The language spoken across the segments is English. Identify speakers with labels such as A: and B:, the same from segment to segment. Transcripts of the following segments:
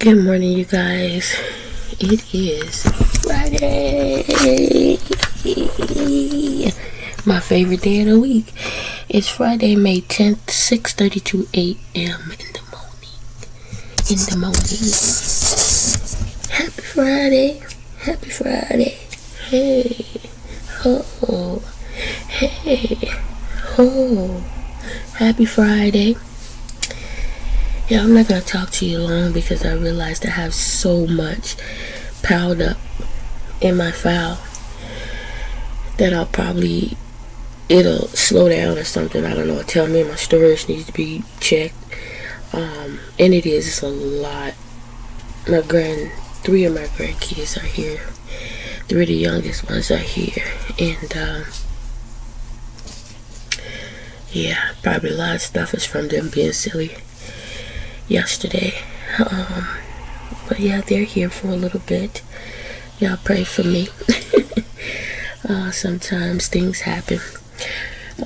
A: Good morning, you guys. It is Friday. My favorite day of the week. It's Friday, May 10th, 6:32 a.m. in the morning. Happy Friday. Happy Friday. Hey. Ho. Hey. Ho. Happy Friday. Yeah, I'm not going to talk to you long because I realized I have so much piled up in my file that it'll slow down or something. I don't know. Tell me my storage needs to be checked. And it's a lot. Three of my grandkids are here. Three of the youngest ones are here. And, yeah, probably a lot of stuff is from them being silly yesterday. But yeah, they're here for a little bit. Y'all pray for me. Sometimes things happen.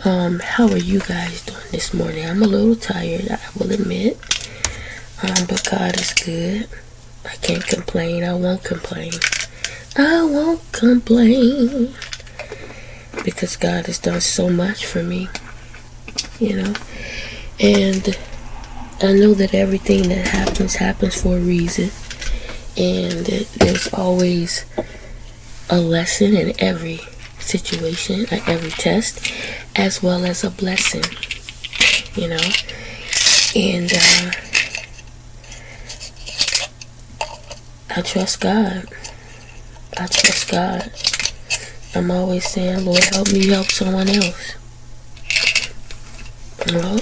A: How are you guys doing this morning? I'm a little tired, I will admit. But God is good. I can't complain. I won't complain. Because God has done so much for me. And I know that everything that happens for a reason, and there's always a lesson in every situation, every test, as well as a blessing, and I trust God. I'm always saying, Lord, help me help someone else. Well,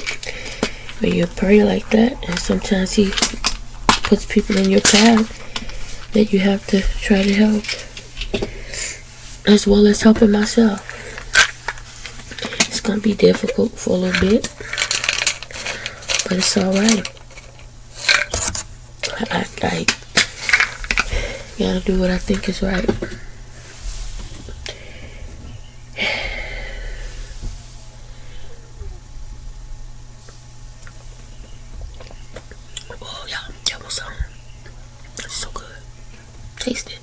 A: when you pray like that, and sometimes He puts people in your path that you have to try to help, as well as helping myself. It's going to be difficult for a little bit, but it's alright. I gotta do what I think is right. So good. Taste it.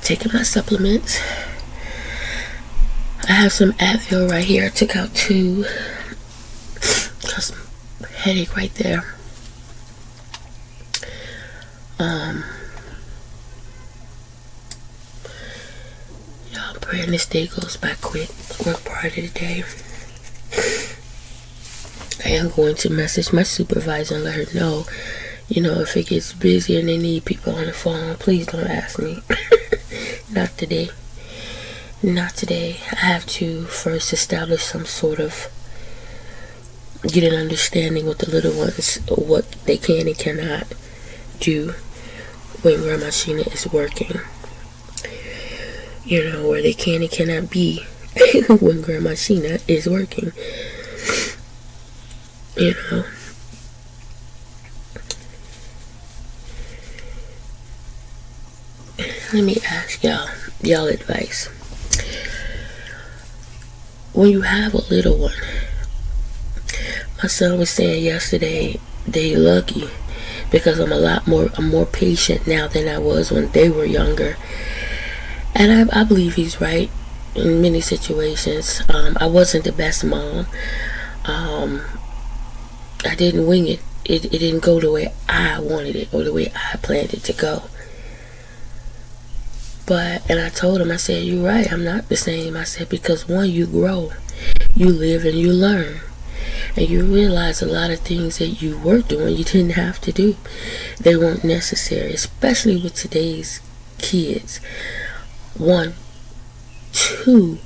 A: Taking my supplements. I have some Advil right here. I took out 2. Got some headache right there. Y'all praying this day goes by quick. Work part of the day. I am going to message my supervisor and let her know, if it gets busy and they need people on the phone, please don't ask me. Not today. I have to first establish some sort of, get an understanding with the little ones, what they can and cannot do when Grandma Sheena is working. Where they can and cannot be when Grandma Sheena is working. Let me ask y'all advice. When you have a little one, my son was saying yesterday, they lucky because I'm more patient now than I was when they were younger. And I believe he's right in many situations. I wasn't the best mom. I didn't wing it. It didn't go the way I wanted it or the way I planned it to go. And I told him, I said, you're right, I'm not the same. I said, because one, you grow, you live and you learn. And you realize a lot of things that you were doing, you didn't have to do. They weren't necessary, especially with today's kids. 1, 2,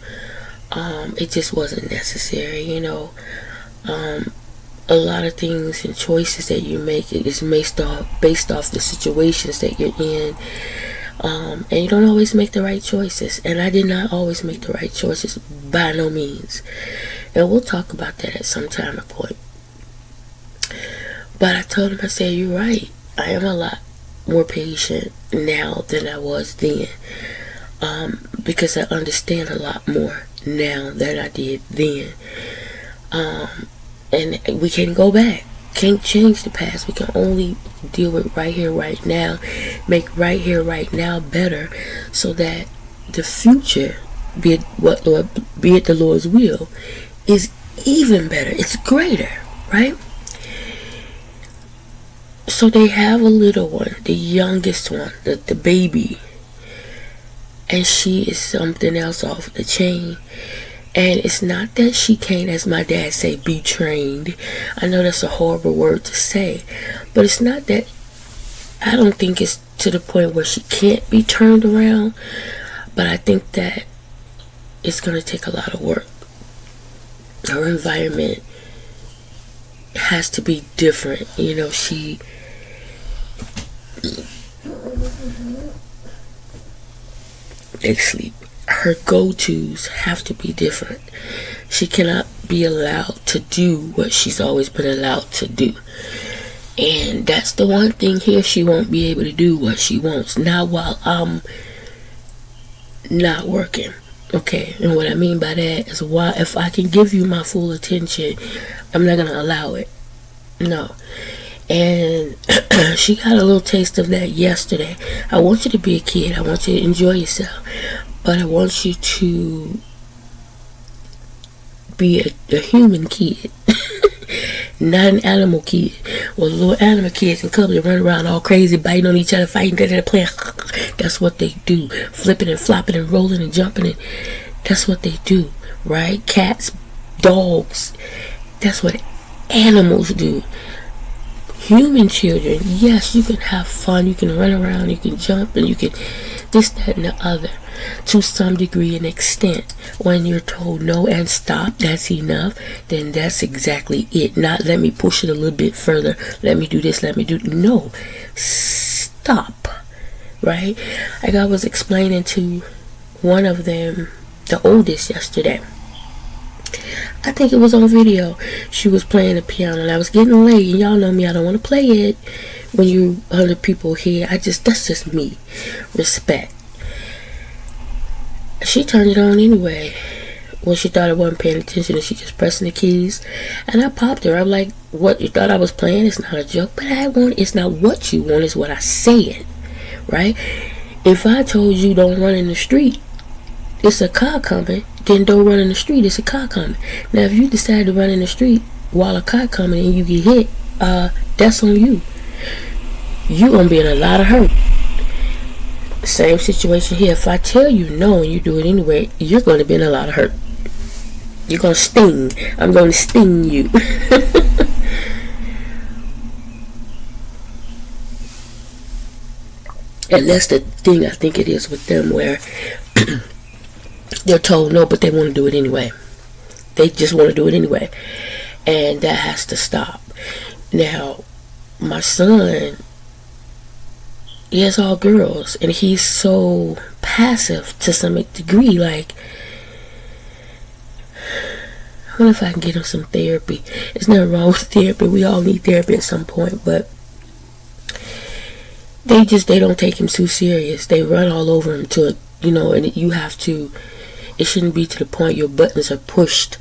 A: it just wasn't necessary, A lot of things and choices that you make, it is based off the situations that you're in. And you don't always make the right choices. And I did not always make the right choices, by no means. And we'll talk about that at some time or point. But I told him, I said, you're right. I am a lot more patient now than I was then, because I understand a lot more now than I did then. And we can't go back, can't change the past. We can only deal with right here, right now, make right here, right now better, so that the future, be it the Lord's will, is even better. It's greater, right? So they have a little one, the youngest one, the baby, and she is something else off the chain. And it's not that she can't, as my dad say, be trained. I know that's a horrible word to say, but it's not that. I don't think it's to the point where she can't be turned around, but I think that it's going to take a lot of work. Her environment has to be different. She they sleep. Her go-tos have to be different. She cannot be allowed to do what she's always been allowed to do. And that's the one thing here, she won't be able to do what she wants. Not while I'm not working. Okay, and what I mean by that is, why, if I can give you my full attention, I'm not going to allow it. No. And she got a little taste of that yesterday. I want you to be a kid. I want you to enjoy yourself. But I want you to be a human kid. Not an animal kid. Well, little animal kids and cubs, they run around all crazy, biting on each other, fighting, playing. That's what they do. Flipping and flopping and rolling and jumping. And that's what they do, right? Cats, dogs. That's what animals do. Human children, yes, you can have fun. You can run around. You can jump. And you can this, that, and the other. To some degree and extent. When you're told no and stop, that's enough, then that's exactly it. Not let me push it a little bit further, let me do this, let me do. No, stop. Right? Like I was explaining to one of them, the oldest, yesterday. I think it was on video. She was playing the piano and I was getting late, and y'all know me, I don't want to play it when you other people here. That's just me. Respect. She turned it on anyway when she thought I wasn't paying attention, and she just pressing the keys. And I popped her. I'm like, what, you thought I was playing? It's not a joke. But it's not what you want, it's what I said. Right? If I told you don't run in the street, it's a car coming, then don't run in the street, it's a car coming. Now if you decide to run in the street while a car coming and you get hit, that's on you. You gonna be in a lot of hurt. Same situation here. If I tell you no and you do it anyway, you're going to be in a lot of hurt. You're going to sting. I'm going to sting you. And that's the thing I think it is with them, where they're told no, but they want to do it anyway. They just want to do it anyway. And that has to stop. Now, my son, he has all girls, and he's so passive to some degree. Like, I wonder if I can get him some therapy. There's nothing wrong with therapy. We all need therapy at some point, but they don't take him too serious. They run all over him and you have to. It shouldn't be to the point your buttons are pushed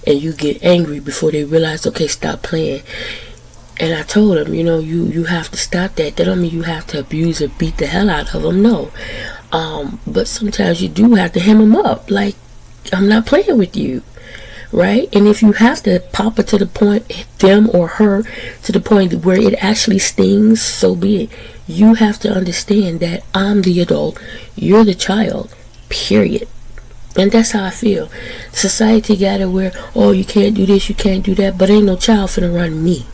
A: and you get angry before they realize, okay, stop playing. And I told him, you have to stop that. That don't mean you have to abuse or beat the hell out of them, no. But sometimes you do have to hem them up. Like, I'm not playing with you, right? And if you have to pop it to the point, them or her, to the point where it actually stings, so be it. You have to understand that I'm the adult, you're the child, period. And that's how I feel. Society got it where, oh, you can't do this, you can't do that, but ain't no child finna run me.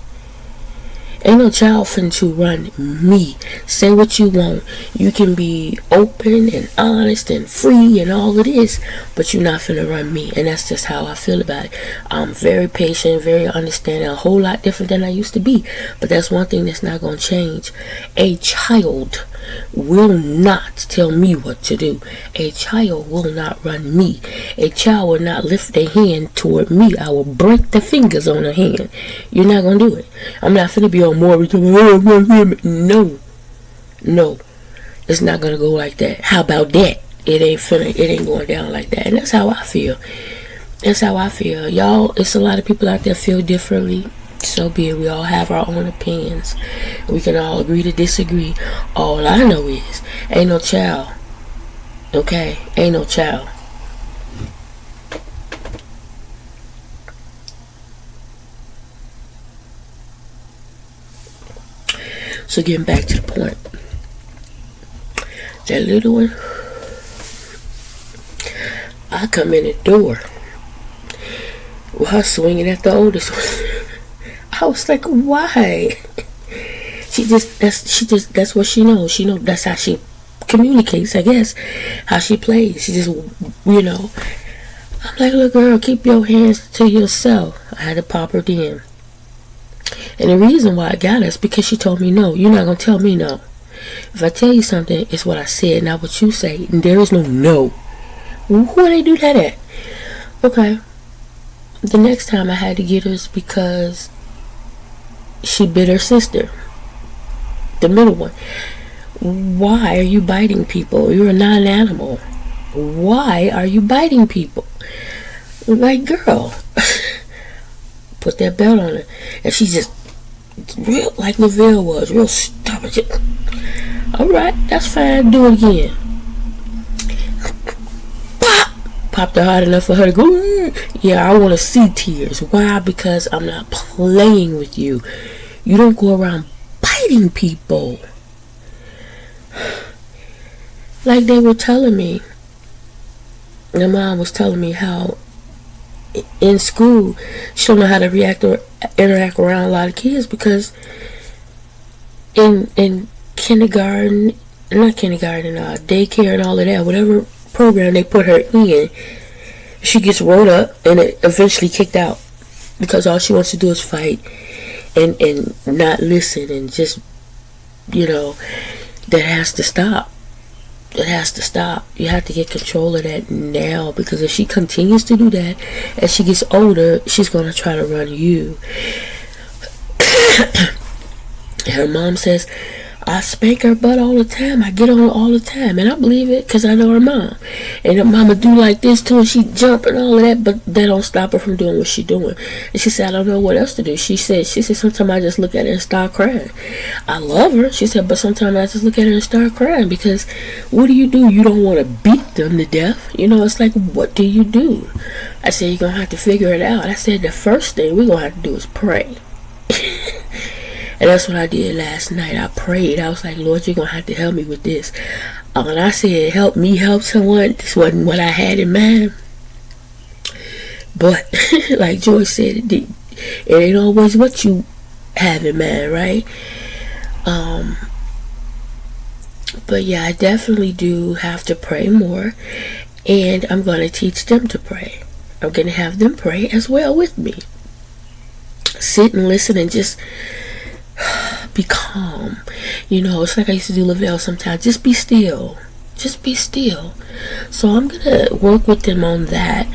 A: Ain't no child finna to run me. Say what you want. You can be open and honest and free and all of this, but you're not finna run me. And that's just how I feel about it. I'm very patient, very understanding, a whole lot different than I used to be. But that's one thing that's not gonna change. A child will not tell me what to do. A child will not run me. A child will not lift their hand toward me. I will break the fingers on her hand. You're not gonna do it. I'm not finna be on more. No. No, it's not gonna go like that. How about that? It ain't going down like that. And that's how I feel. That's how I feel. Y'all, it's a lot of people out there feel differently. So be it. We all have our own opinions. We can all agree to disagree. All I know is, ain't no child. Okay? Ain't no child. So getting back to the point. That little one, I come in the door with her swinging at the oldest one. I was like, why? That's what she knows. She knows that's how she communicates, I guess. How she plays. She just, I'm like, look, girl, keep your hands to yourself. I had to pop her in. And the reason why I got her is because she told me no. You're not going to tell me no. If I tell you something, it's what I said, not what you say. And there is no. Who would they do that at? Okay. The next time I had to get her is because she bit her sister. The middle one. Why are you biting people? You're a non-animal. Why are you biting people? Like, girl. Put that belt on her. And she just, real, like Lavelle was, real stubborn. Alright, that's fine. Do it again. Pop! Popped her hard enough for her to go, yeah, I want to see tears. Why? Because I'm not playing with you. You don't go around biting people. Like they were telling me, my mom was telling me how in school she don't know how to react or interact around a lot of kids because in kindergarten, not kindergarten, daycare and all of that, whatever program they put her in, she gets rolled up and eventually kicked out because all she wants to do is fight and not listen and just, that has to stop. It has to stop. You have to get control of that now, because if she continues to do that as she gets older, she's going to try to run you. Her mom says, I spank her butt all the time. I get on her all the time. And I believe it because I know her mom. And her mama do like this too, and she jump and all of that, but that don't stop her from doing what she doing. And she said, I don't know what else to do. She said, sometimes I just look at her and start crying. I love her. She said, but sometimes I just look at her and start crying because what do? You don't want to beat them to death. It's like, what do you do? I said, you're going to have to figure it out. I said, the first thing we're going to have to do is pray. And that's what I did last night. I prayed. I was like, Lord, you're going to have to help me with this. When I said, help me help someone, this wasn't what I had in mind. But, like Joyce said, it ain't always what you have in mind, right? But yeah, I definitely do have to pray more. And I'm going to teach them to pray. I'm going to have them pray as well with me. Sit and listen and just be calm. It's like I used to do Lavelle sometimes. Just be still. Just be still. So I'm gonna work with them on that.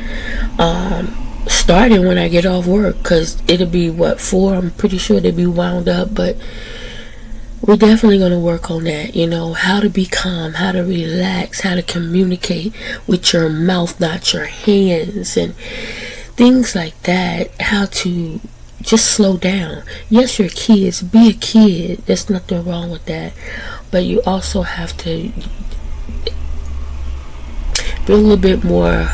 A: Starting when I get off work, because it'll be 4. I'm pretty sure they'll be wound up, but we're definitely gonna work on that. How to be calm, how to relax, how to communicate with your mouth, not your hands, and things like that. How to just slow down. Yes, you're kids. Be a kid. There's nothing wrong with that. But you also have to be a little bit more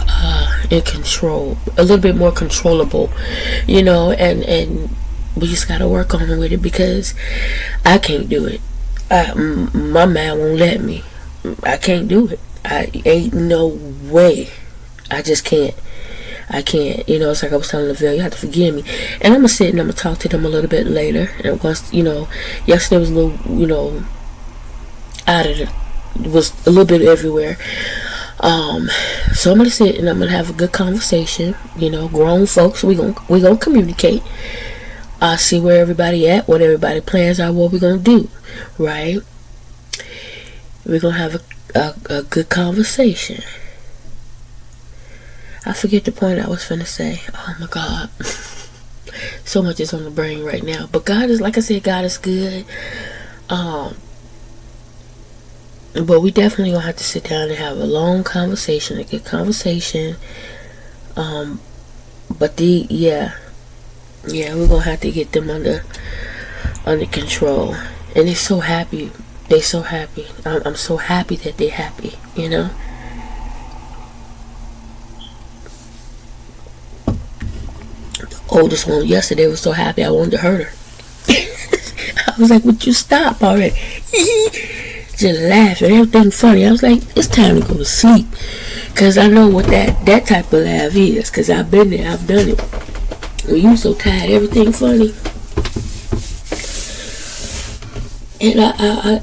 A: in control. A little bit more controllable. And we just got to work on it with it because I can't do it. My man won't let me. I can't do it. I ain't no way. I just can't. I can't, it's like I was telling Lavelle, you have to forgive me. And I'm going to sit and I'm going to talk to them a little bit later. And once, yesterday was a little, out of it. It was a little bit everywhere. So I'm going to sit and I'm going to have a good conversation. Grown folks, we gonna communicate. See where everybody at, what everybody plans are, what we're going to do, right? We're going to have a good conversation. I forget the point I was finna say. Oh my God. So much is on the brain right now. But God is, like I said, God is good. But we definitely gonna have to sit down and have a long conversation, a good conversation. But we're gonna have to get them under control. And they're so happy. They're so happy. I'm so happy that they're happy. The oldest one yesterday was so happy I wanted to hurt her. I was like, would you stop already? Just laughing, everything funny. I was like, it's time to go to sleep. Because I know what that type of laugh is. Because I've been there, I've done it. When you so tired, everything funny. And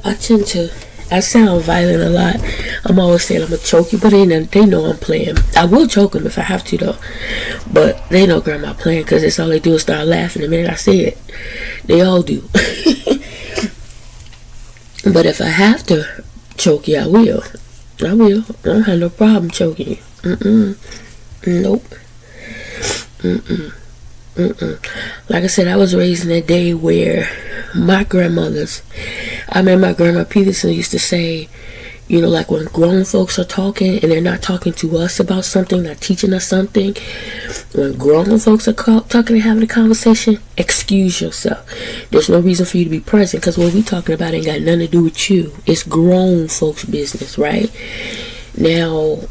A: I tend to, I sound violent a lot. I'm always saying I'm going to choke you, but they know I'm playing. I will choke them if I have to, though. But they know Grandma playing, because that's all they do is start laughing the minute I say it. They all do. But if I have to choke you, I will. I don't have no problem choking you. Nope. Like I said, I was raised in a day where my grandmothers, I remember my grandma Peterson used to say, like when grown folks are talking and they're not talking to us about something, not teaching us something, when grown folks are talking and having a conversation, excuse yourself. There's no reason for you to be present, because what we talking about ain't got nothing to do with you. It's grown folks' business, right? Now,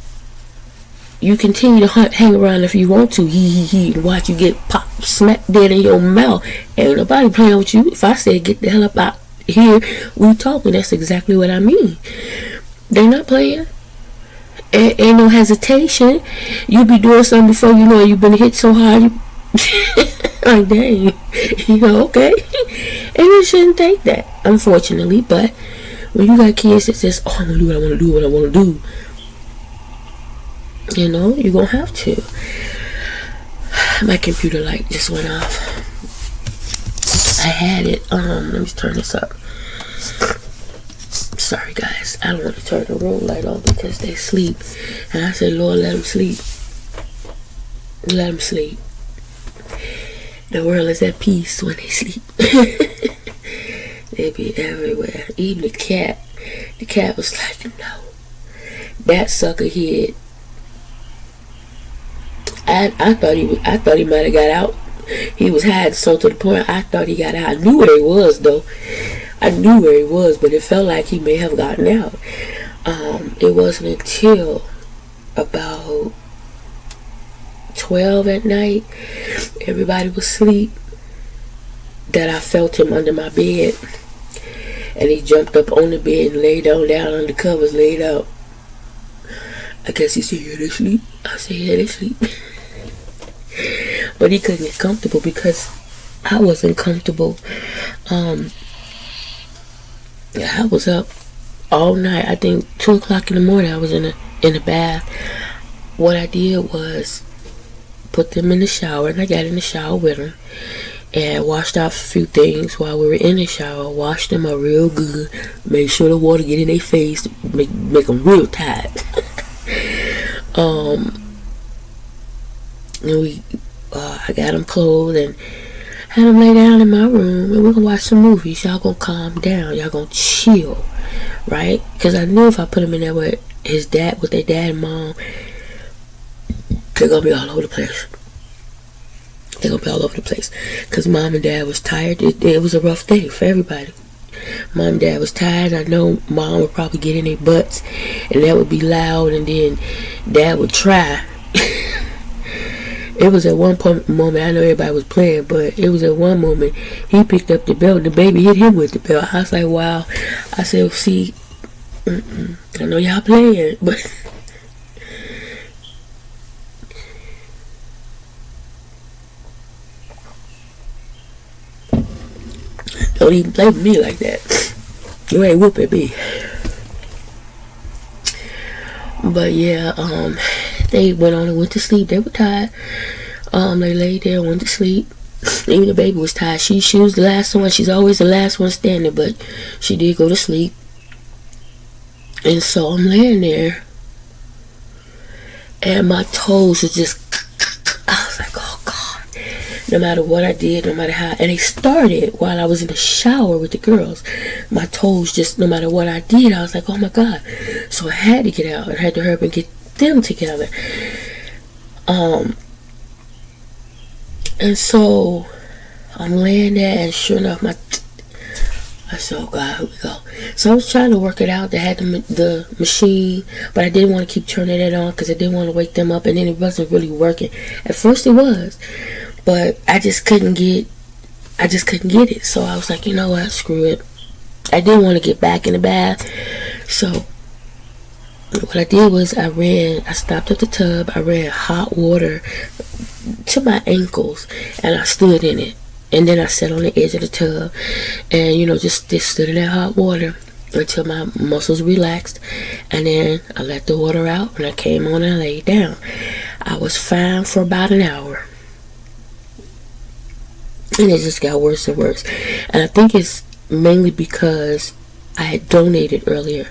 A: you continue to hang around if you want to, and watch you get popped, smack dead in your mouth. Ain't nobody playing with you. If I said get the hell up out here, we talking, that's exactly what I mean. They not playing. Ain't no hesitation. You be doing something before you know it, you've been hit so hard. Like, dang. Okay. And you shouldn't take that, unfortunately. But when you got kids that says, oh, I'm going to do what I want to do, what I want to do, you're going to have to. My computer light just went off. I had it. Let me turn this up. Sorry guys, I don't want to turn the room light on because they sleep, and I said, Lord, let them sleep. Let them sleep. The world is at peace when they sleep. They be everywhere. Even the cat. The cat was like, no. That sucker hid. I thought he might have got out. He was hiding so to the point I thought he got out. I knew where he was though. I knew where he was, but it felt like he may have gotten out. It wasn't until about 12 at night, everybody was asleep, that I felt him under my bed. And he jumped up on the bed and laid down under the covers, laid out. I guess he said, yeah, they sleep. I said, yeah, they sleep. But he couldn't get comfortable because I wasn't comfortable. I was up all night. I think 2 o'clock in the morning I was in the bath. What I did was put them in the shower, and I got in the shower with them and washed off a few things while we were in the shower. Washed them up real good. Made sure the water get in their face. Make them real tight. And I got them clothed and had them lay down in my room, and we're gonna watch some movies. Y'all gonna calm down. Y'all gonna chill, right? Because I knew if I put him in there with their dad and mom, they're gonna be all over the place. They're gonna be all over the place. Because mom and dad was tired. It was a rough day for everybody. Mom and dad was tired. I know mom would probably get in their butts, and that would be loud, and then dad would try. It was at one moment, I know everybody was playing, but it was at one moment, he picked up the belt, the baby hit him with the belt. I was like, wow. I said, see, I know y'all playing, but don't even play with me like that. You ain't whooping me. But yeah, they went on and went to sleep. They were tired. They laid there and went to sleep. Even the baby was tired. She was the last one. She's always the last one standing, but she did go to sleep. And so I'm laying there, and my toes are just, I was like, oh God. no matter what I did, no matter how. And it started while I was in the shower with the girls. My toes just, no matter what I did, I was like, oh my God. So I had to get out and had to hurry up and get them together. And so I'm laying there, and sure enough, I said, oh God, here we go. So I was trying to work it out. They had the machine, but I didn't want to keep turning it on because I didn't want to wake them up, and then it wasn't really working. At first it was, but I just couldn't get it. So I was like, you know what, screw it. I didn't want to get back in the bath. So what I did was I stopped at the tub, I ran hot water to my ankles, and I stood in it. And then I sat on the edge of the tub and, just stood in that hot water until my muscles relaxed. And then I let the water out, and I came on and laid down. I was fine for about an hour. And it just got worse and worse. And I think it's mainly because I had donated earlier.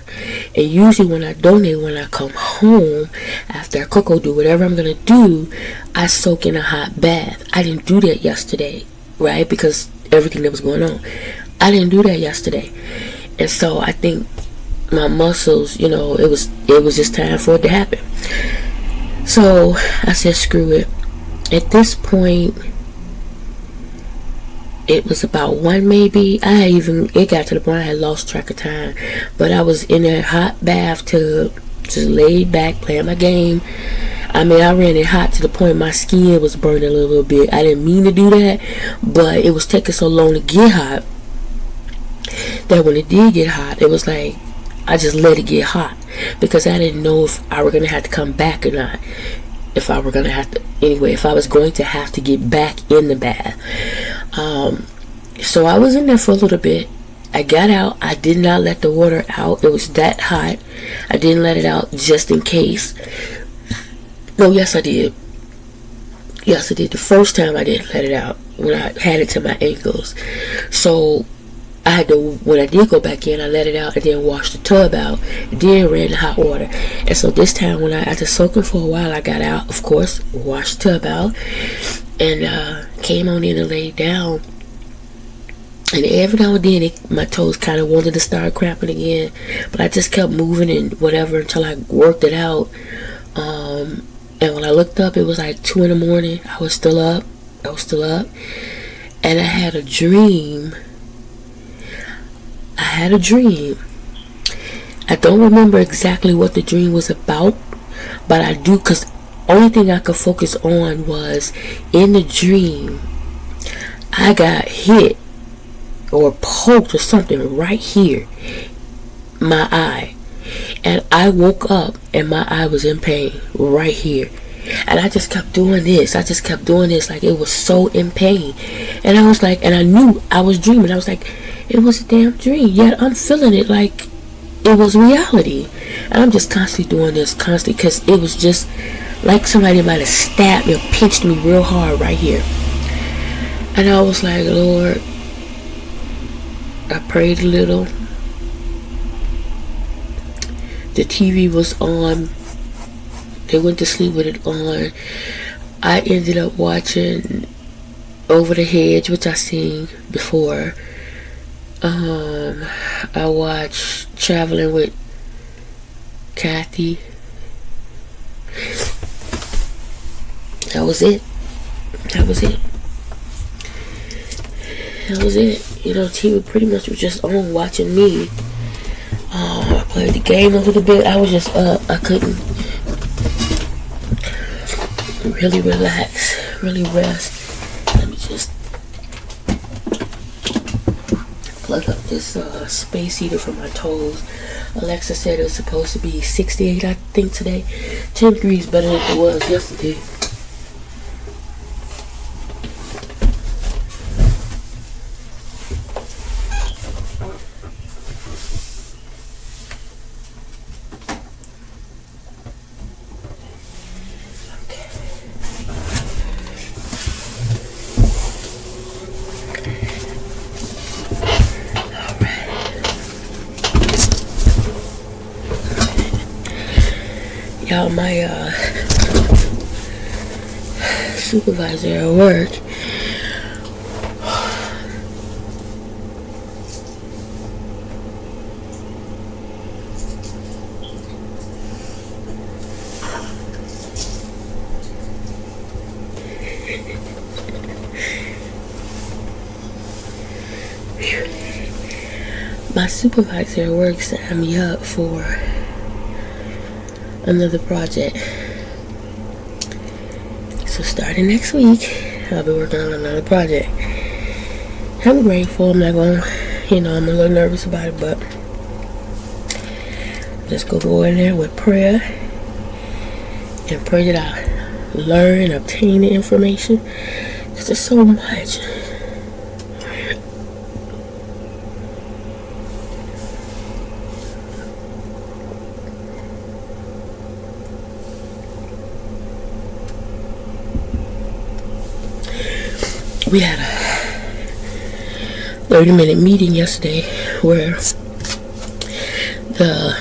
A: And usually when I donate, when I come home, after I cook or do whatever I'm going to do, I soak in a hot bath. I didn't do that yesterday, right? Because everything that was going on. I didn't do that yesterday. And so I think my muscles, it was just time for it to happen. So I said, screw it. At this point, it was about 1 maybe. It got to the point I had lost track of time. But I was in a hot bathtub, just laid back, playing my game. I ran it hot to the point my skin was burning a little bit. I didn't mean to do that, but it was taking so long to get hot that when it did get hot, it was like I just let it get hot because I didn't know if I were going to have to come back or not. If I was going to have to get back in the bath. So I was in there for a little bit. I got out. I did not let the water out. It was that hot. I didn't let it out just in case. No, yes I did. Yes I did. The first time I didn't let it out when I had it to my ankles. So when I did go back in, I let it out and then washed the tub out, then ran the hot water. And so this time after soaking for a while, I got out, of course, washed the tub out, and came on in and laid down. And every now and then, my toes kind of wanted to start cramping again, but I just kept moving and whatever until I worked it out. And when I looked up, it was like 2 in the morning. I was still up, and I had a dream. I don't remember exactly what the dream was about, but I do, because only thing I could focus on was in the dream I got hit or poked or something right here, my eye, and I woke up and my eye was in pain right here. And I just kept doing this. Like it was so in pain. And I was like, and I knew I was dreaming. I was like, it was a damn dream. Yet I'm feeling it like it was reality. And I'm just constantly doing this, because it was just like somebody might have stabbed me or pinched me real hard right here. And I was like, Lord, I prayed a little. The TV was on. They went to sleep with it on. I ended up watching Over the Hedge, which I seen before. I watched Traveling with Kathy. That was it. TV pretty much was just on watching me. I played the game a little bit. I was just up. I couldn't really relax, really rest. Let me just plug up this space heater for my toes. Alexa said it was supposed to be 68, I think, today. 10 degrees better than it was yesterday. Y'all, my supervisor at work, My supervisor at work signed me up for another project. So starting next week, I'll be working on another project. I'm grateful. I'm not going to, I'm a little nervous about it, but just go in there with prayer and pray that I learn and obtain the information. Because there's so much. We had a 30-minute meeting yesterday where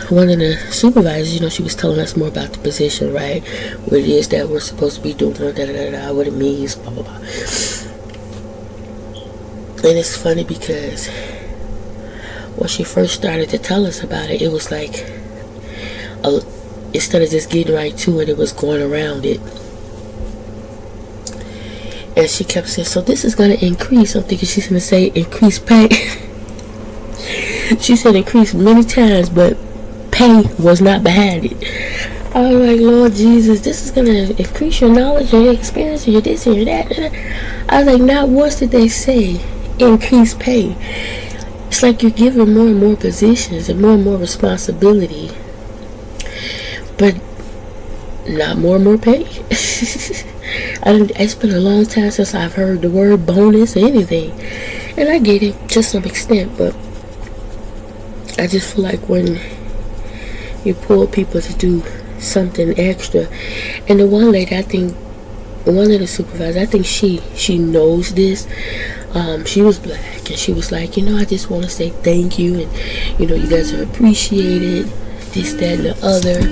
A: one of the supervisors, she was telling us more about the position, right? What it is that we're supposed to be doing, what it means, blah, blah, blah. And it's funny because when she first started to tell us about it, it was like, instead of just getting right to it, it was going around it. And she kept saying, so this is going to increase. I'm thinking she's going to say increase pay. She said increase many times, but pay was not behind it. I was like, Lord Jesus, this is going to increase your knowledge and your experience and your this and your that. I was like, not once did they say increase pay. It's like you're given more and more positions and more responsibility, but not more and more pay. It's been a long time since I've heard the word bonus or anything, and I get it to some extent, but I just feel like when you pull people to do something extra, and the one lady, I think one of the supervisors, I think she knows this. She was black, and she was like, I just want to say thank you, and you guys are appreciated, this, that, and the other.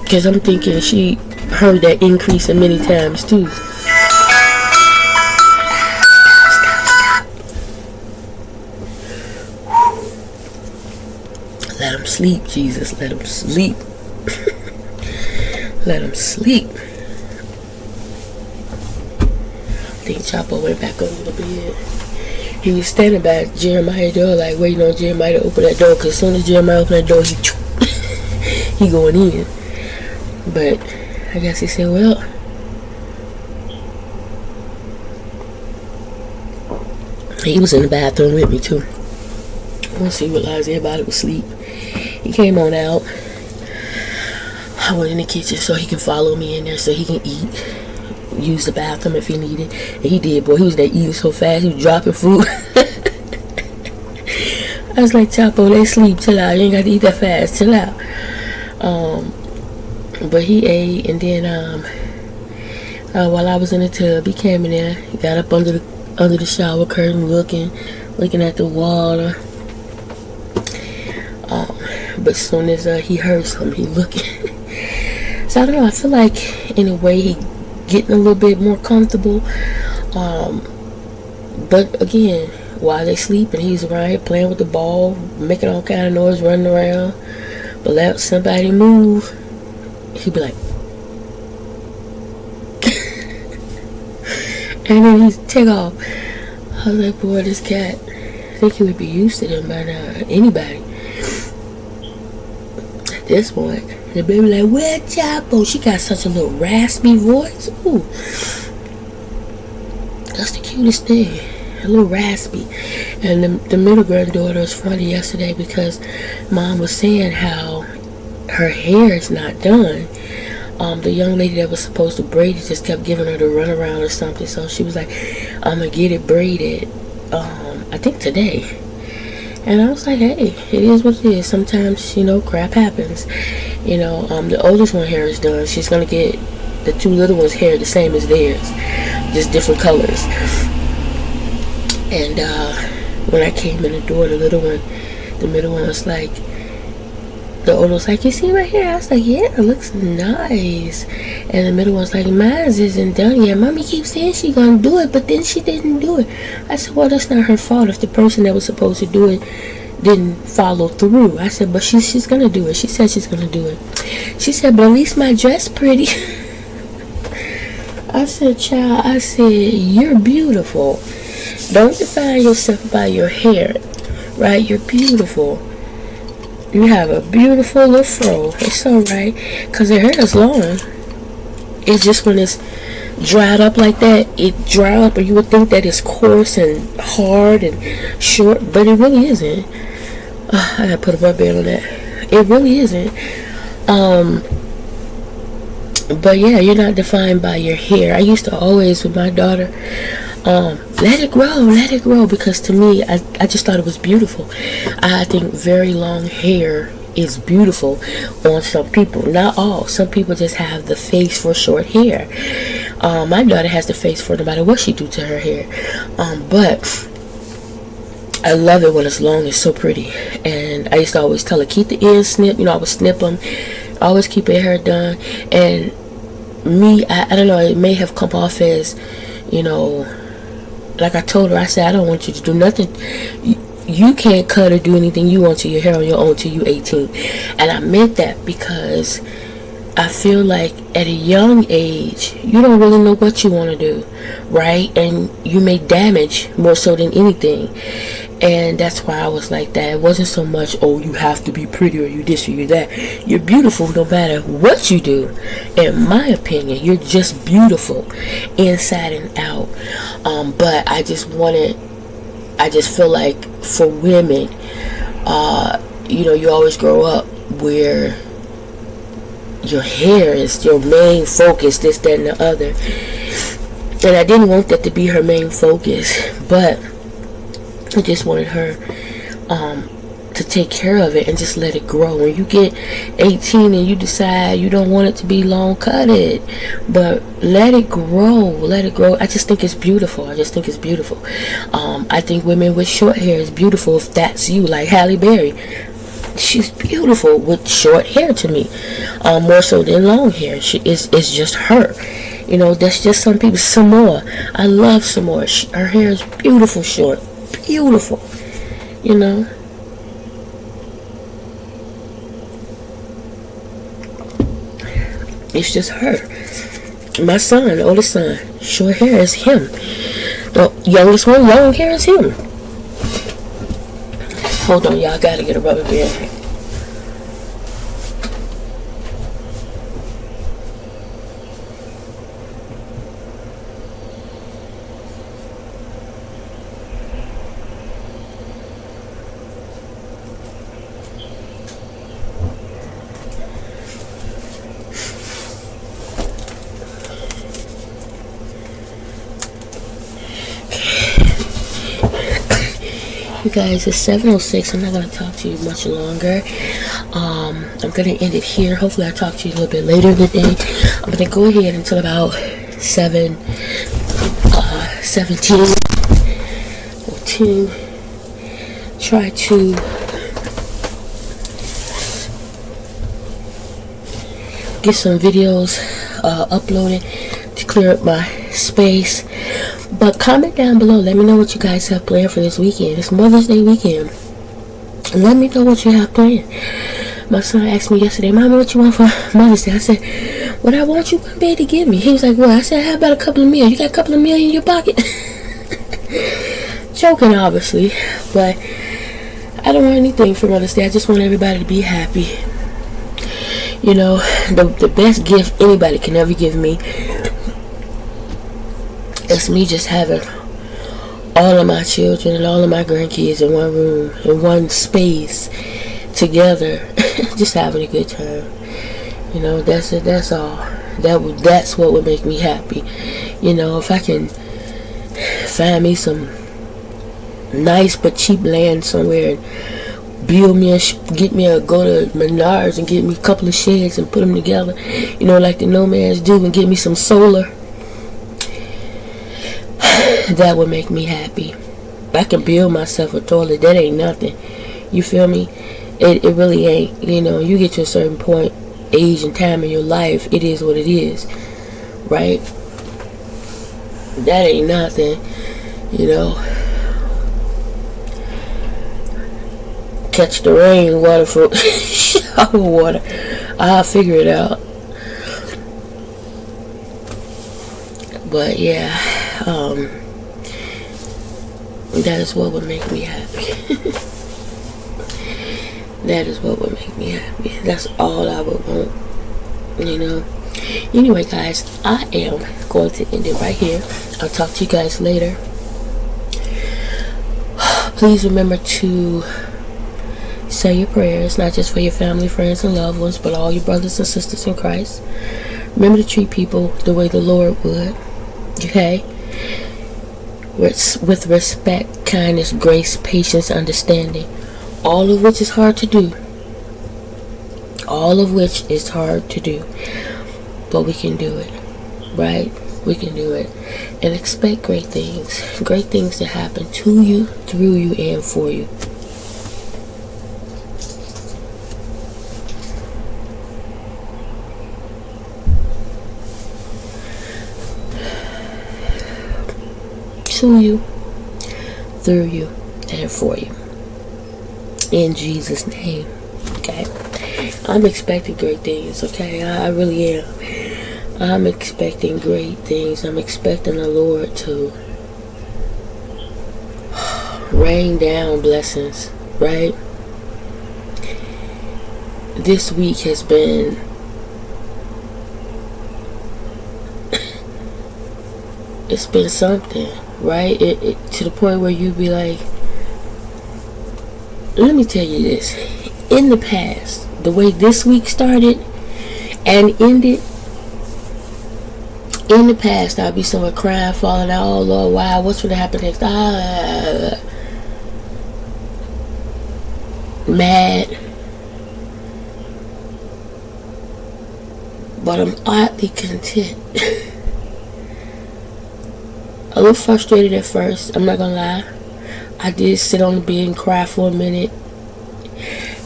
A: Because I'm thinking she heard that increase many times too. Let them sleep, Jesus. Let them sleep. Let them sleep. I think Chapo went back under the bed. He was standing by Jeremiah's door, like waiting on Jeremiah to open that door. Cause as soon as Jeremiah opened that door, he going in. But I guess he said, well, he was in the bathroom with me too. Once he realized everybody was asleep, he came on out. I went in the kitchen so he can follow me in there so he can eat, use the bathroom if he needed. And he did, boy. He was there eating so fast, he was dropping food. I was like, Chapo, they sleep, chill out. You ain't got to eat that fast, chill out. But he ate, and then while I was in the tub, he came in there. He got up under the shower curtain, looking at the water. But as soon as he heard something, he looking. So I don't know. I feel like in a way he getting a little bit more comfortable. But again, while they sleeping, he's around here playing with the ball, making all kind of noise, running around. But let somebody move, he'd be like, and then he'd take off. I was like, boy, this cat, I think he would be used to them by now. Anybody. At this point, the baby like, where Chapo? She got such a little raspy voice. Ooh. That's the cutest thing. A little raspy. And the middle granddaughter was funny yesterday because Mom was saying how her hair is not done. The young lady that was supposed to braid it just kept giving her the runaround or something. So she was like, I'm going to get it braided, I think today. And I was like, hey, it is what it is. Sometimes, crap happens. The oldest one hair is done. She's going to get the two little ones' hair the same as theirs. Just different colors. And when I came in the door, the middle one was like, the older was like, you see my hair? I was like, yeah, it looks nice. And the middle one's like, mine isn't done yet. Mommy keeps saying she's going to do it, but then she didn't do it. I said, well, that's not her fault if the person that was supposed to do it didn't follow through. I said, but she's going to do it. She said she's going to do it. She said, but at least my dress pretty. I said, child, I said, you're beautiful. Don't define yourself by your hair, right? You're beautiful. You have a beautiful little fro. It's alright, because her hair is long. It's just when it's dried up like that, it dry up, and you would think that it's coarse and hard and short, but it really isn't. I gotta put a rubber band on that. It really isn't. But yeah, you're not defined by your hair. I used to always, with my daughter, let it grow, because to me, I just thought it was beautiful. I think very long hair is beautiful on some people, not all. Some people just have the face for short hair. My daughter has the face for no matter what she do to her hair. But I love it when it's long. It's so pretty. And I used to always tell her, keep the ends snipped. I would snip them. Always keep her hair done. And me, I don't know, it may have come off as, like I told her, I said, I don't want you to do nothing. You can't cut or do anything you want to your hair on your own till you 18. And I meant that because I feel like at a young age, you don't really know what you want to do, right? And you may damage more so than anything. And that's why I was like that. It wasn't so much, oh, you have to be pretty or you this or you that. You're beautiful no matter what you do. In my opinion, you're just beautiful inside and out. But I just feel like for women, you always grow up where your hair is your main focus, this, that, and the other. And I didn't want that to be her main focus, but I just wanted her to take care of it and just let it grow. When you get 18 and you decide you don't want it to be long, cut it, but let it grow. I just think it's beautiful. I think women with short hair is beautiful if that's you, like Halle Berry. She's beautiful with short hair to me, more so than long hair. It's just her. That's just some people. Samoa, I love Samoa. Her hair is beautiful short. Beautiful. It's just her. My son, the oldest son, short hair is him. The youngest one, long hair is him. Hold on, y'all, gotta get a rubber band. You guys, it's 7:06. I'm not going to talk to you much longer. I'm going to end it here. Hopefully I'll talk to you a little bit later in the day. I'm going to go ahead until about 17 or 10. Try to get some videos uploaded to clear up my space. But comment down below. Let me know what you guys have planned for this weekend. It's Mother's Day weekend. And let me know what you have planned. My son asked me yesterday, Mommy, what you want for Mother's Day? I said, what I want you one day to give me. He was like, what? I said, how about a couple of meals? You got a couple of meals in your pocket? Joking, obviously. But I don't want anything for Mother's Day. I just want everybody to be happy. The best gift anybody can ever give me, it's me just having all of my children and all of my grandkids in one room, in one space, together, just having a good time. That's it. That's all. That's what would make me happy. If I can find me some nice but cheap land somewhere and build me go to Menards and get me a couple of sheds and put them together, like the nomads do, and get me some solar. That would make me happy. I can build myself a toilet. That ain't nothing. You feel me? It really ain't. You get to a certain point, age and time in your life, it is what it is. Right? That ain't nothing. Catch the rain, water for shower water. I'll figure it out. But yeah, that is what would make me happy. That is what would make me happy. That's all I would want, you know. Anyway, guys, I am going to end it right here. I'll talk to you guys later. Please remember to say your prayers, not just for your family, friends, and loved ones, but all your brothers and sisters in Christ. Remember to treat people the way the Lord would, okay? With respect, kindness, grace, patience, understanding. All of which is hard to do. All of which is hard to do. But we can do it, right? We can do it. And expect great things. Great things to happen to you, through you, and for you. To you, through you, and for you. In Jesus' name. Okay? I'm expecting great things, okay? I really am. I'm expecting great things. I'm expecting the Lord to rain down blessings, right? This week has been it's been something, right? It to the point where you be like, let me tell you this. In the past, the way this week started and ended, in the past, I'd be somewhere crying, falling out, oh Lord, wow, what's going to happen next? Mad. But I'm oddly content. A little frustrated at first, I'm not going to lie. I did sit on the bed and cry for a minute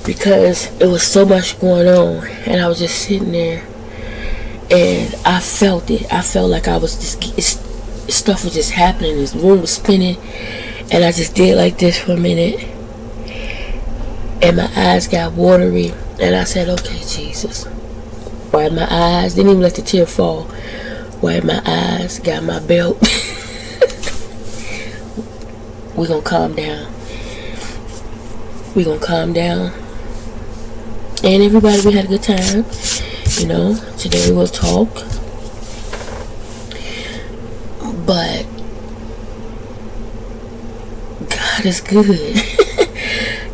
A: because it was so much going on, and I was just sitting there. And I felt it. I felt like I was just, stuff was just happening. This room was spinning. And I just did like this for a minute. And my eyes got watery. And I said, okay, Jesus. Wipe my eyes. Didn't even let the tear fall. Wipe my eyes. Got my belt. We're going to calm down. We're going to calm down. And everybody, we had a good time. You know, today we'll talk. But God is good.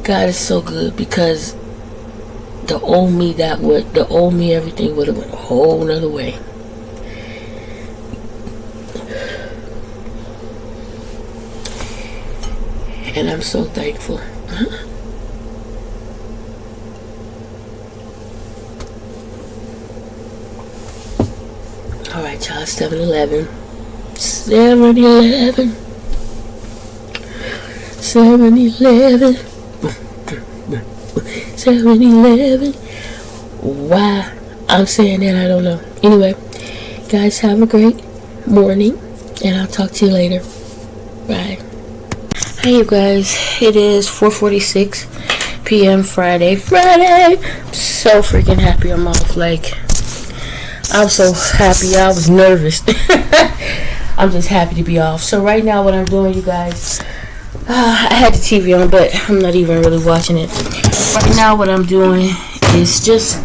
A: God is so good, because the old me everything would have went a whole nother way. And I'm so thankful. Alright, y'all, 7-Eleven. 7-Eleven. 7-Eleven. 7-Eleven. Why I'm saying that, I don't know. Anyway, guys, have a great morning, and I'll talk to you later. Bye. Hey, you guys. It is 4:46 p.m. Friday. I'm so freaking happy I'm off. Like, I'm so happy. I was nervous. I'm just happy to be off. So right now what I'm doing, you guys, I had the TV on, but I'm not even really watching it. Right now what I'm doing is just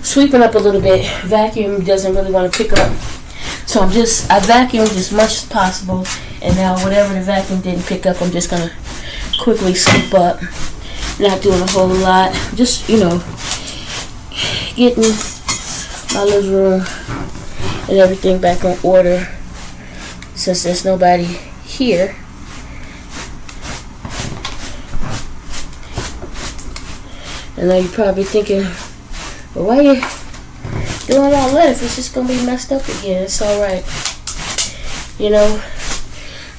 A: sweeping up a little bit. Vacuum doesn't really want to pick up. So I vacuumed as much as possible. And now whatever the vacuum didn't pick up, I'm just going to quickly sweep up. Not doing a whole lot. Just, getting my living room and everything back in order, since there's nobody here. And now you're probably thinking, well, why are you doing all that if it's just gonna be messed up again? It's alright.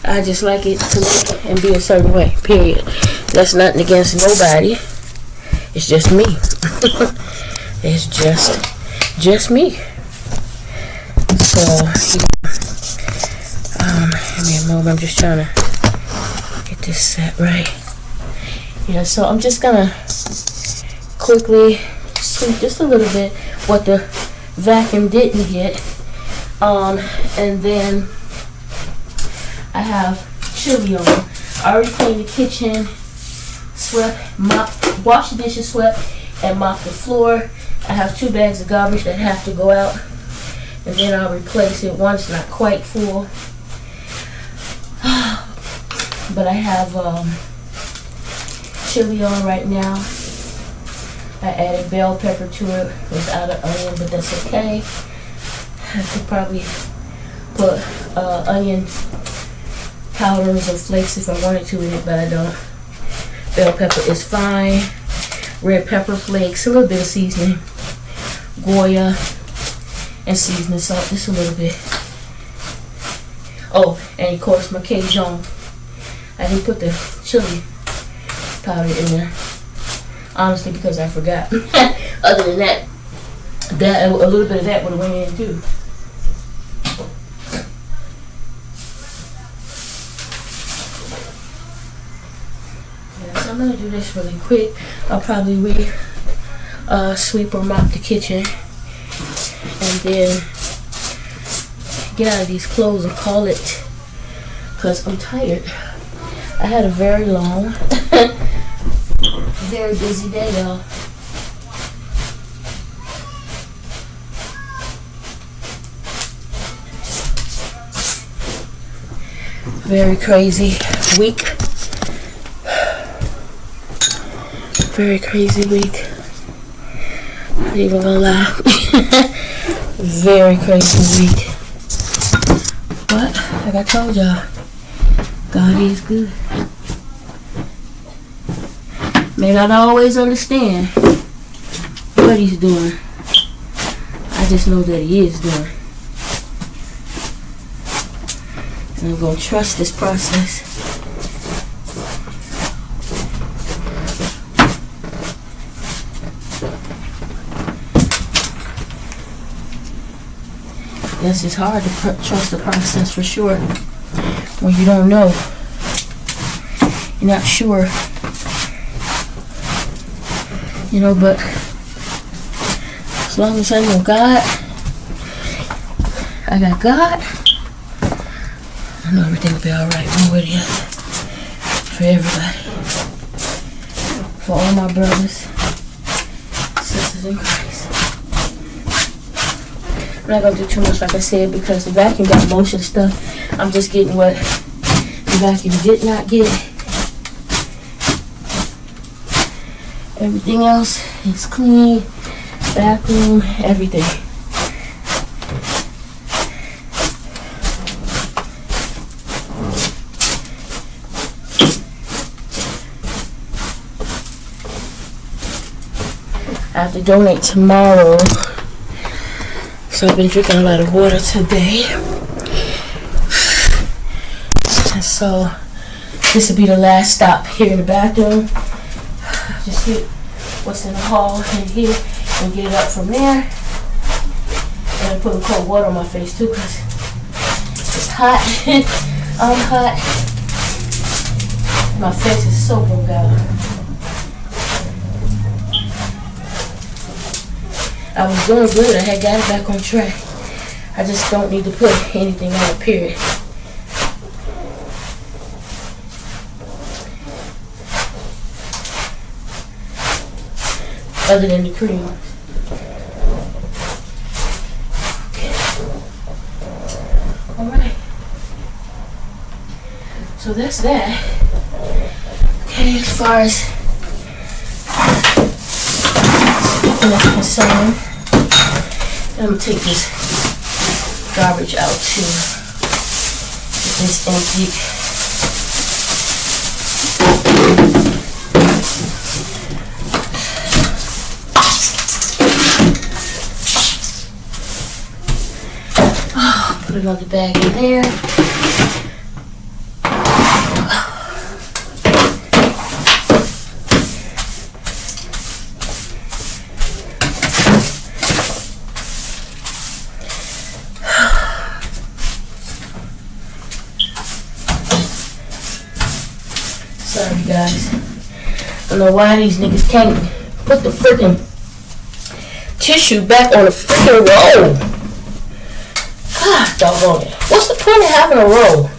A: I just like it to look and be a certain way, period. That's nothing against nobody. It's just me. It's just me. So, give me a moment. I'm just trying to get this set right. So I'm just gonna quickly sweep just a little bit what the vacuum didn't get. And then I have chili on. I already cleaned the kitchen, swept, mopped, washed the dishes, swept, and mopped the floor. I have 2 bags of garbage that have to go out, and then I'll replace it. One's not quite full, but I have chili on right now. I added bell pepper to it. It was out of onion, but that's okay. I could probably put onion powders or flakes if I wanted to in it, but I don't. Bell pepper is fine. Red pepper flakes, a little bit of seasoning, Goya, and seasoning salt, just a little bit. Oh, and of course my Cajun. I didn't put the chili powder in there, honestly, because I forgot. Other than that, a little bit of that would have went in too. I'm gonna do this really quick. I'll probably sweep or mop the kitchen, and then get out of these clothes and call it, because I'm tired. I had a very long, very busy day though. Very crazy week. Very crazy week. Not even gonna lie. Very crazy week. But like I told y'all, God is good. May not always understand what He's doing. I just know that He is doing. And I'm gonna trust this process. Yes, it's hard to trust the process for sure when you don't know. You're not sure. You know, but as long as I know God, I got God, I know everything will be alright. One way or the other. For everybody. For all my brothers, sisters in Christ. I'm not going to do too much, like I said, because the vacuum got most of the stuff. I'm just getting what the vacuum did not get. Everything else is clean. Bathroom, everything. I have to donate tomorrow. So I've been drinking a lot of water today. And so this will be the last stop here in the bathroom. Just hit what's in the hall in here and get it up from there. And I put a cold water on my face too because it's hot. I'm hot. My face is so broke out. I was doing good. I had got it back on track. I just don't need to put anything on it, period. Other than the cream. Okay. Alright. So that's that. Okay, as far as that's concerned, I'm going to take this garbage out too. It's empty. Put another bag in there. Sorry guys. I don't know why these niggas can't put the freaking tissue back on the freaking roll. Doggone it. What's the point of having a roll?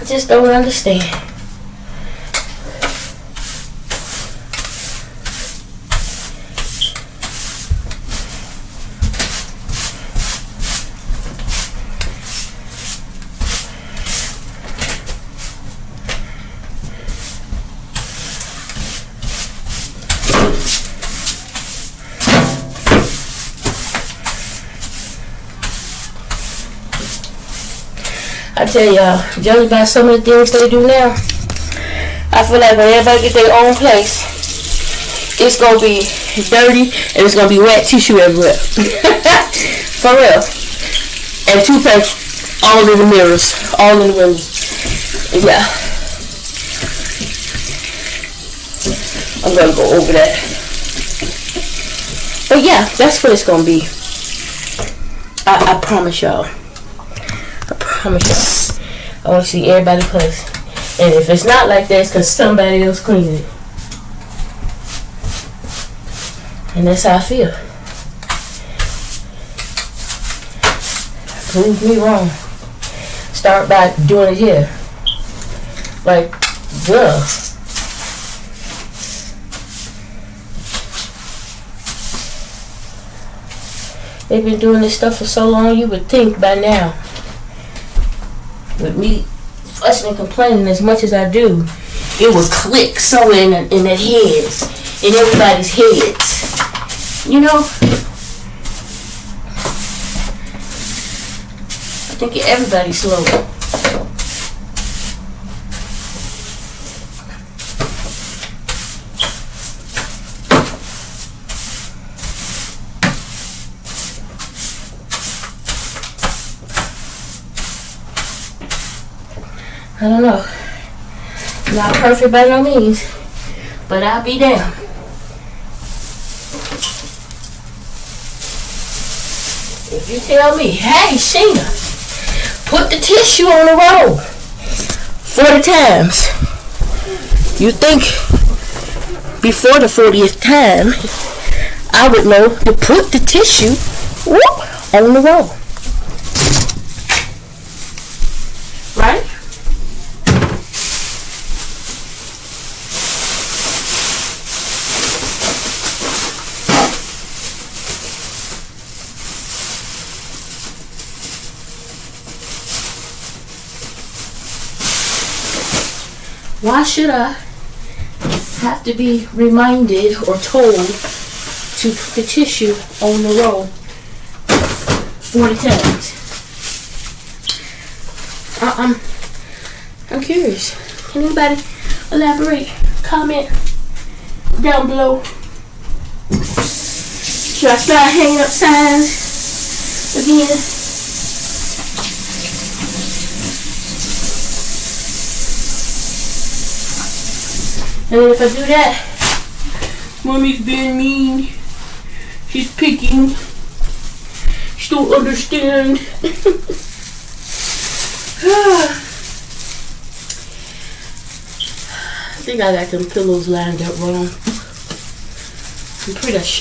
A: I just don't understand. I tell y'all, judging by some of the things they do now, I feel like when everybody get their own place, it's gonna be dirty and it's gonna be wet tissue everywhere. For real. And toothpaste all in the mirrors, all in the windows. Yeah. I'm gonna go over that. But yeah, that's what it's gonna be. I promise y'all. I promise you. I want to see everybody's place. And if it's not like that, it's because somebody else cleaned it. And that's how I feel. Prove me wrong. Start by doing it here. Like, duh. They've been doing this stuff for so long, you would think by now. With me fussing and complaining as much as I do, it would click somewhere in their heads, in everybody's heads. You know? I think everybody's slow. I don't know. Not perfect by no means, but I'll be damned. If you tell me, hey, Sheena, put the tissue on the roll 40 times, you think before the 40th time, I would know to put the tissue on the roll. Right? Why should I have to be reminded or told to put the tissue on the roll 40 times? I'm curious. Can anybody elaborate? Comment down below. Should I start hanging up signs again? And then if I do that, Mommy's being mean. She's picking. She don't understand. I think I got them pillows lined up wrong.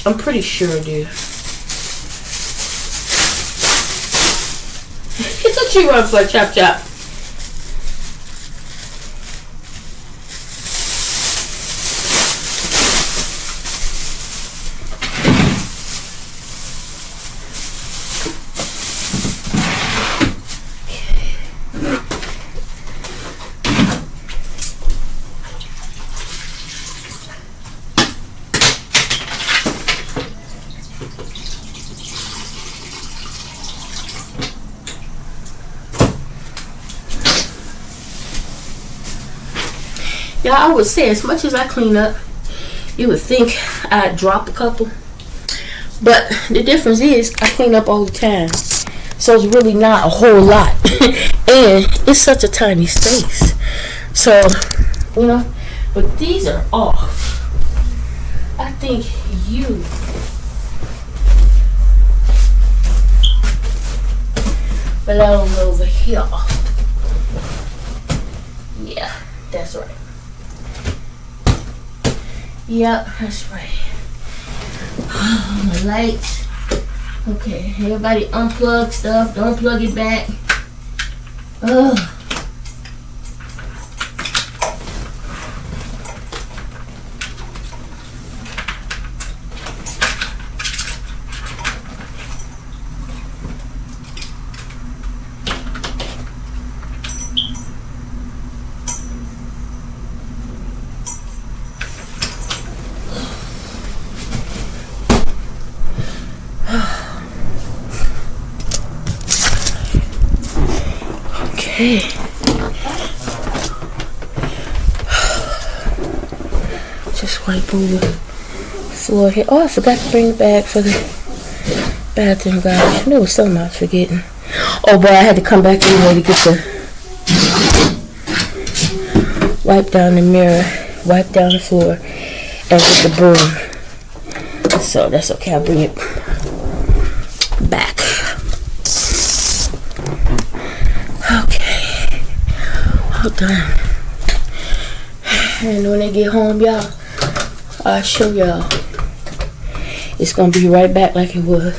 A: I'm pretty sure, dude. What you run for, Chop Chop? Yeah, I would say as much as I clean up, you would think I'd drop a couple. But the difference is I clean up all the time. So it's really not a whole lot. And it's such a tiny space. So, you know, but these are off. I think you belong over here. Yeah, that's right. Yep, that's right. My lights. Okay, everybody unplug stuff. Don't plug it back. Ugh. Okay. Just wipe over the floor here. Oh, I forgot to bring the bag for the bathroom, guys. There was something I was forgetting. Oh boy, I had to come back anyway to get the wipe down the mirror, wipe down the floor, and get the broom. So that's okay. I'll bring it back. Okay. All done. And when I get home, y'all, I'll show y'all. It's gonna be right back like it was.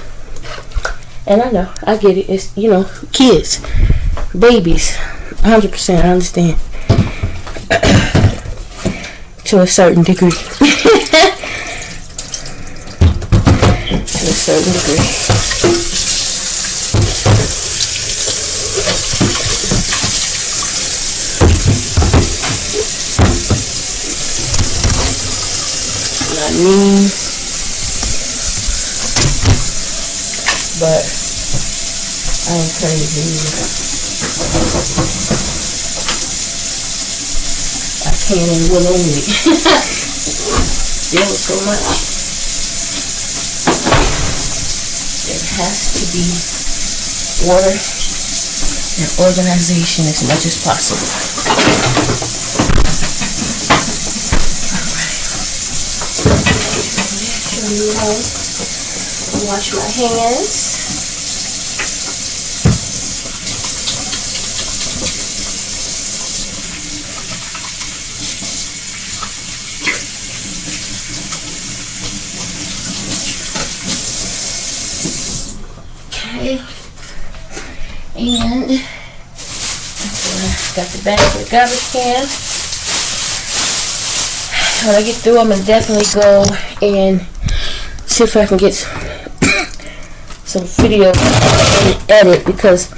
A: And I know, I get it. It's, you know, kids, babies, 100%. I understand. To a certain degree. To a certain degree. Not mean, but I ain't crazy either. I can't and will only. There was so much. There has to be order and organization as much as possible. Wash my hands. Okay. And got the bag for the garbage can. When I get through, I'm gonna definitely go and see if I can get some video and edit, because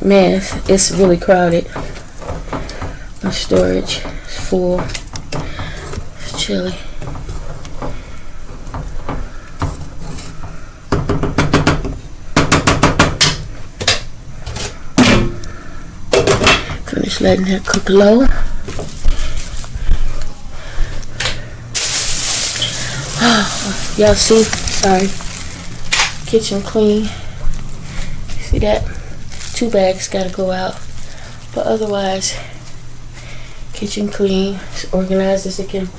A: man, it's really crowded. My storage is full. It's chilly. Finish letting that cook low. Y'all see? Sorry. Kitchen clean. See that? 2 bags gotta go out. But otherwise, kitchen clean. As organized as it can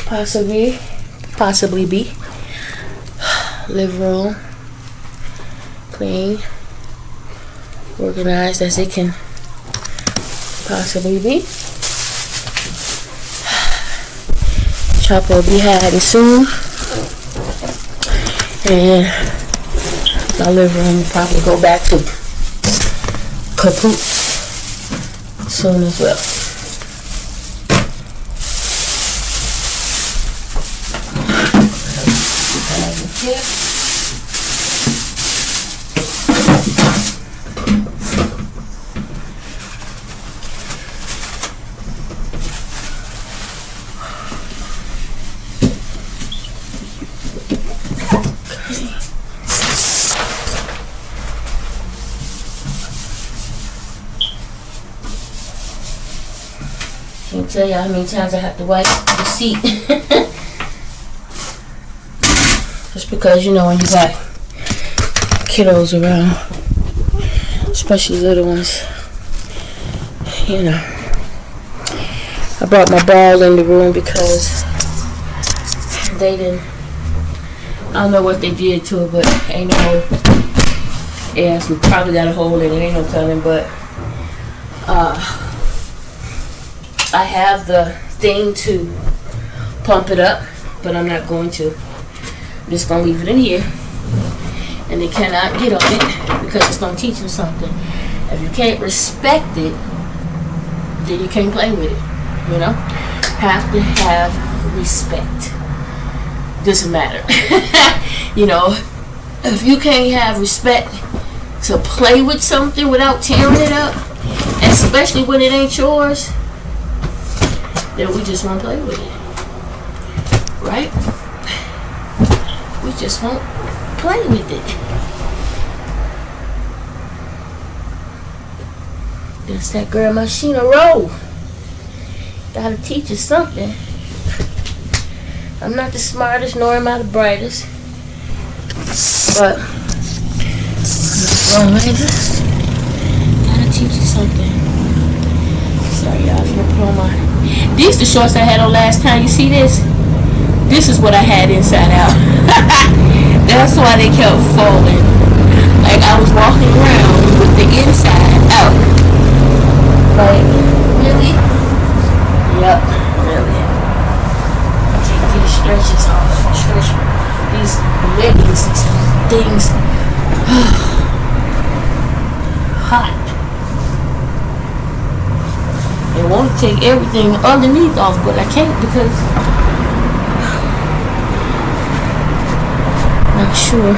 A: possibly be. Living room clean. Organized as it can possibly be. Chopper will be hiding soon. And my living room will probably go back to kaput soon as well. Can't tell you how many times I have to wipe the seat. Just because, you know, when you got kiddos around, especially little ones, you know. I brought my ball in the room because they didn't, I don't know what they did to it, but ain't no, yeah, we probably got a hole in it, ain't no telling, but I have the thing to pump it up, but I'm not going to. I'm just going to leave it in here. And they cannot get on it because it's going to teach them something. If you can't respect it, then you can't play with it. You know? Have to have respect. Doesn't matter. You know, if you can't have respect to play with something without tearing it up, especially when it ain't yours, then we just won't play with it. Right? We just won't play with it. That's that girl Machina Roll. Gotta teach us something. I'm not the smartest, nor am I the brightest. But gotta teach you something. Sorry, y'all, I'm gonna put on my. These the shorts I had on last time. You see this? This is what I had inside out. That's why they kept falling. Like I was walking around with the inside out. Like, really? Yep, really. Take these stretches off. Stretch these leggings, these things. Hot. They want to take everything underneath off, but I can't because I'm not sure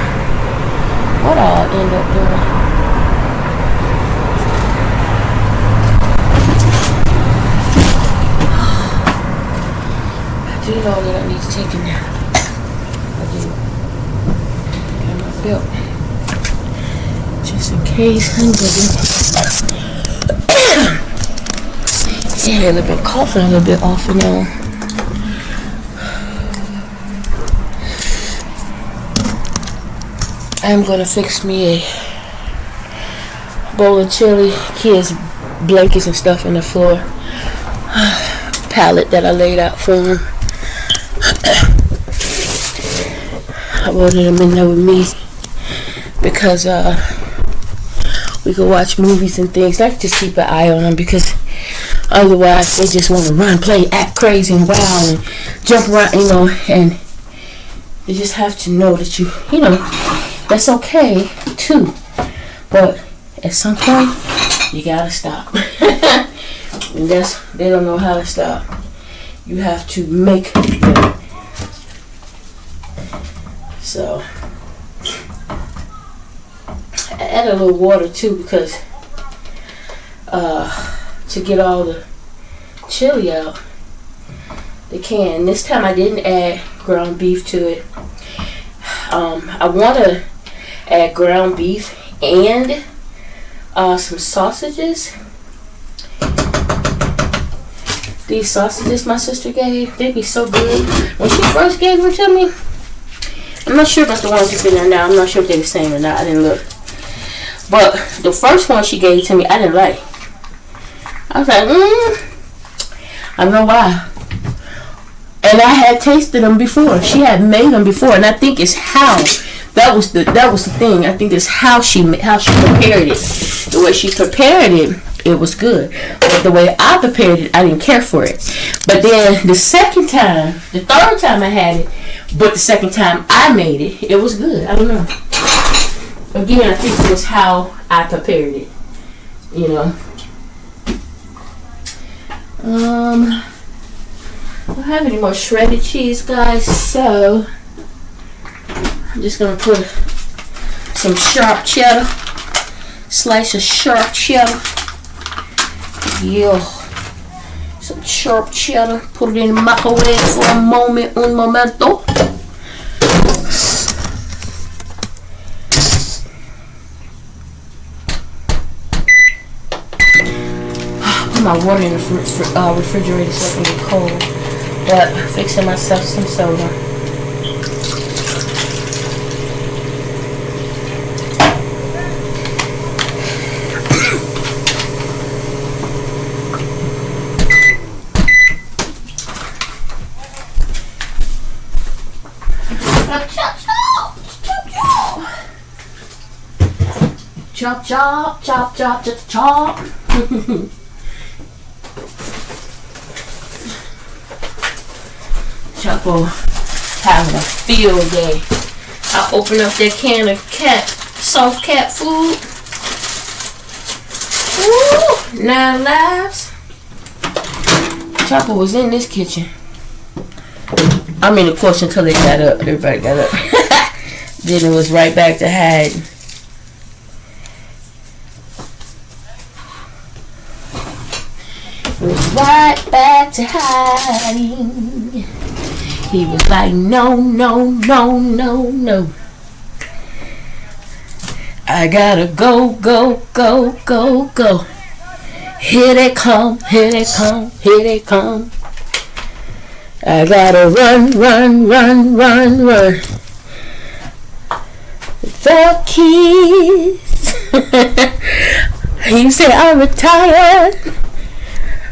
A: what I'll end up doing. I do know that I need to take a nap. I do. Got my belt. Just in case anybody. Yeah, I've been coughing a little bit off and on. I'm gonna fix me a bowl of chili, kids' blankets and stuff on the floor. Pallet that I laid out for him. I wanted them in there with me because we could watch movies and things. I could just keep an eye on them because otherwise they just want to run, play, act crazy and wild and jump around, you know, and you just have to know that you know, that's okay too. But at some point you gotta stop. And they don't know how to stop. You have to make them. So I add a little water too because to get all the chili out. They can. This time I didn't add ground beef to it. I want to add ground beef and some sausages. These sausages my sister gave, they'd be so good. When she first gave them to me, I'm not sure about the ones that's in there now. I'm not sure if they're the same or not. I didn't look. But the first one she gave to me, I didn't like. I was like, I don't know why. And I had tasted them before. She had made them before, and I think it's how. That was the thing. I think it's how she prepared it. The way she prepared it, it was good. But the way I prepared it, I didn't care for it. But then the third time I had it, but the second time I made it, it was good. I don't know. Again, I think it was how I prepared it. You know. I don't have any more shredded cheese, guys, so I'm just gonna put some sharp cheddar, slice of sharp cheddar. Yeah, some sharp cheddar. Put it in the microwave for a moment, un momento. Put my water in the refrigerator so it can get cold. But fixing myself some soda. Chop, chop, chop, chop, chop, chop. Chapo having a field day. I open up that can of soft cat food. Woo! 9 lives. Chapo was in this kitchen. I mean, of course, until they got up. Everybody got up. Then it was right back to hiding. It was right back to hiding. He was like, no, no, no, no, no. I gotta go, go, go, go, go. Here they come, here they come, here they come. I gotta run, run, run, run, run. The keys. You say I'm retired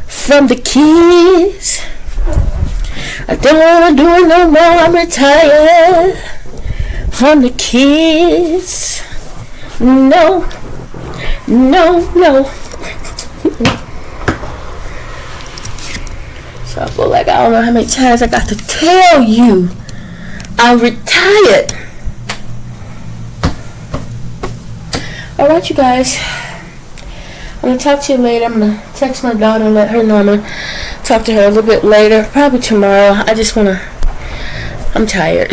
A: from the keys. I don't wanna do it no more. I'm retired from the keys. No, no, no. So I feel like I don't know how many times I got to tell you I'm retired. Alright, you guys. I'm going to talk to you later. I'm going to text my daughter and let her know. I'm going to talk to her a little bit later. Probably tomorrow. I just want to... I'm tired.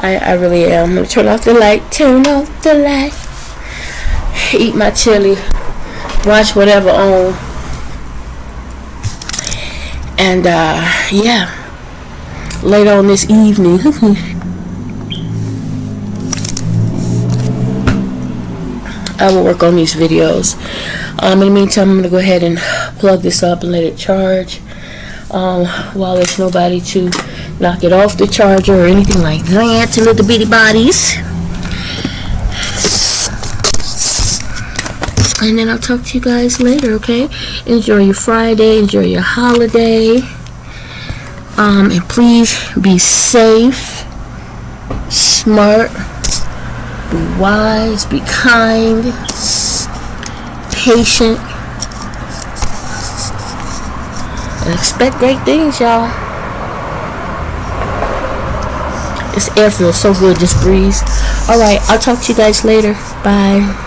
A: I really am. I'm going to turn off the light. Turn off the light. Eat my chili. Watch whatever on. And, yeah. Later on this evening. I will work on these videos. In the meantime, I'm going to go ahead and plug this up and let it charge. While there's nobody to knock it off the charger or anything like that to little bitty bodies. And then I'll talk to you guys later, okay? Enjoy your Friday. Enjoy your holiday. And please be safe, smart, be wise, be kind, patient, and expect great things, y'all. This air feels so good, just breeze. Alright, I'll talk to you guys later. Bye.